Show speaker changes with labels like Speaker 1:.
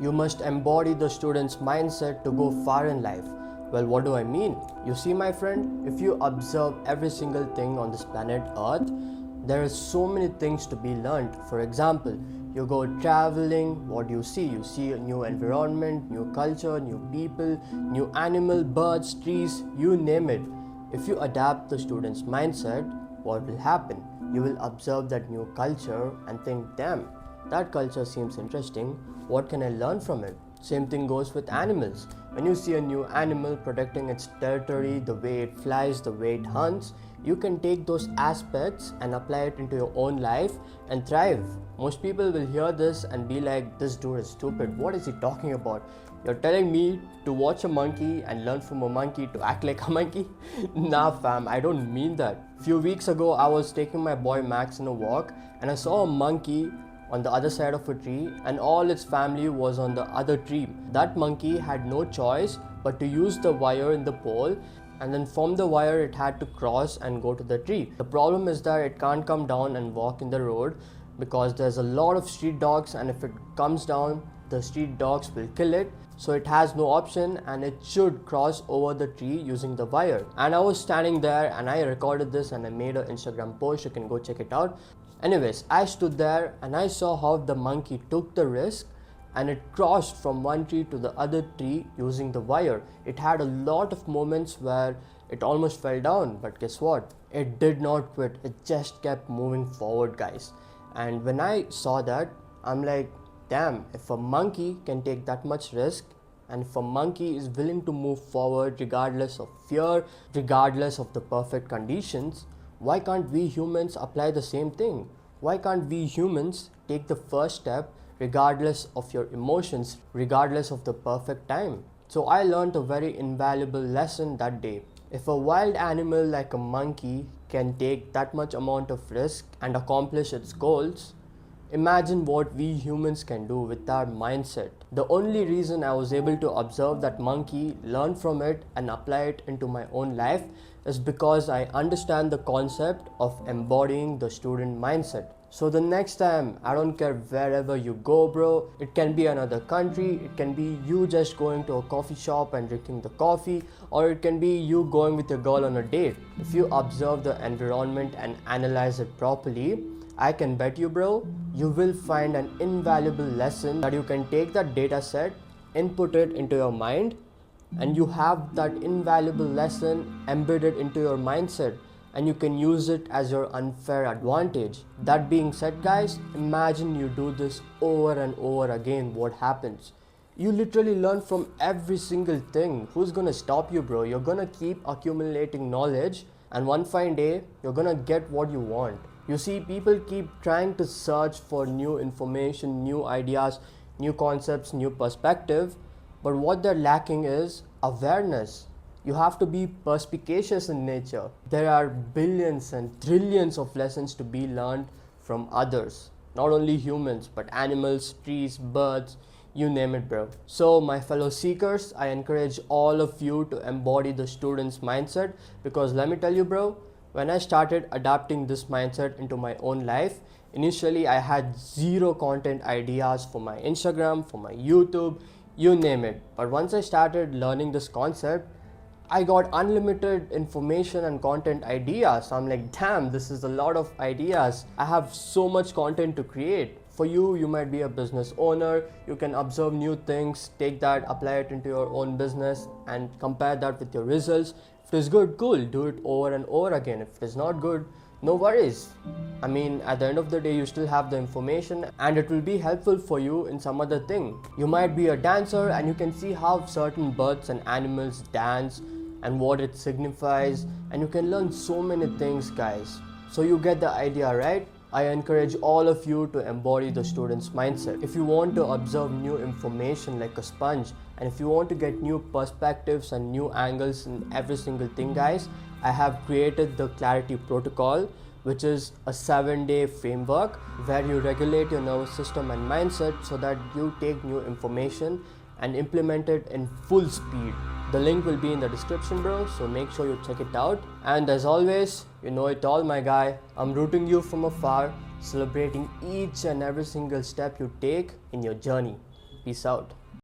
Speaker 1: You must embody the student's mindset to go far in life. Well, what do I mean? You see, my friend, if you observe every single thing on this planet Earth, there are so many things to be learned. For example, you go traveling, what do you see? You see a new environment, new culture, new people, new animal, birds, trees, you name it. If you adapt the student's mindset, what will happen? You will observe that new culture and think, damn, that culture seems interesting. What can I learn from it? Same thing goes with animals. When you see a new animal protecting its territory, the way it flies, the way it hunts, you can take those aspects and apply it into your own life and thrive. Most people will hear this and be like, this dude is stupid. What is he talking about? You're telling me to watch a monkey and learn from a monkey to act like a monkey? Nah fam, I don't mean that. Few weeks ago, I was taking my boy Max on a walk and I saw a monkey on the other side of a tree and all its family was on the other tree. That monkey had no choice but to use the wire in the pole, and then from the wire it had to cross and go to the tree. The problem is that it can't come down and walk in the road because there's a lot of street dogs, and if it comes down, the street dogs will kill it. So it has no option and it should cross over the tree using the wire. And I was standing there and I recorded this and I made an Instagram post. You can go check it out. Anyways, I stood there and I saw how the monkey took the risk and it crossed from one tree to the other tree using the wire. It had a lot of moments where it almost fell down, but guess what? It did not quit. It just kept moving forward, guys. And when I saw that, I'm like, damn, if a monkey can take that much risk, and if a monkey is willing to move forward regardless of fear, regardless of the perfect conditions, why can't we humans apply the same thing? Why can't we humans take the first step regardless of your emotions, regardless of the perfect time? So I learned a very invaluable lesson that day. If a wild animal like a monkey can take that much amount of risk and accomplish its goals, imagine what we humans can do with our mindset. The only reason I was able to observe that monkey, learn from it and apply it into my own life is because I understand the concept of embodying the student mindset. So the next time, I don't care wherever you go, bro, it can be another country, it can be you just going to a coffee shop and drinking the coffee, or it can be you going with your girl on a date. If you observe the environment and analyze it properly, I can bet you, bro, you will find an invaluable lesson that you can take that data set, input it into your mind, and you have that invaluable lesson embedded into your mindset, and you can use it as your unfair advantage. That being said, guys, imagine you do this over and over again. What happens? You literally learn from every single thing. Who's gonna stop you, bro? You're gonna keep accumulating knowledge, and one fine day, you're gonna get what you want. You see, people keep trying to search for new information, new ideas, new concepts, new perspective, but what they're lacking is awareness. You have to be perspicacious in nature. There are billions and trillions of lessons to be learned from others. Not only humans, but animals, trees, birds, you name it, bro. So my fellow seekers, I encourage all of you to embody the student's mindset, because let me tell you, bro, when I started adapting this mindset into my own life, initially I had zero content ideas for my Instagram, for my YouTube, you name it. But once I started learning this concept, I got unlimited information and content ideas. I'm like, damn, this is a lot of ideas. I have so much content to create. For you, you might be a business owner. You can observe new things, take that, apply it into your own business and compare that with your results. If it is good, cool, do it over and over again. If it is not good, no worries. I mean, at the end of the day, you still have the information and it will be helpful for you in some other thing. You might be a dancer and you can see how certain birds and animals dance and what it signifies, and you can learn so many things, guys. So you get the idea, right? I encourage all of you to embody the student's mindset. If you want to observe new information like a sponge, and if you want to get new perspectives and new angles in every single thing, guys, I have created the Clarity Protocol, which is a 7-day framework where you regulate your nervous system and mindset so that you take new information and implement it in full speed. The link will be in the description, bro, so make sure you check it out. And as always, you know it all, my guy. I'm rooting you from afar, celebrating each and every single step you take in your journey. Peace out.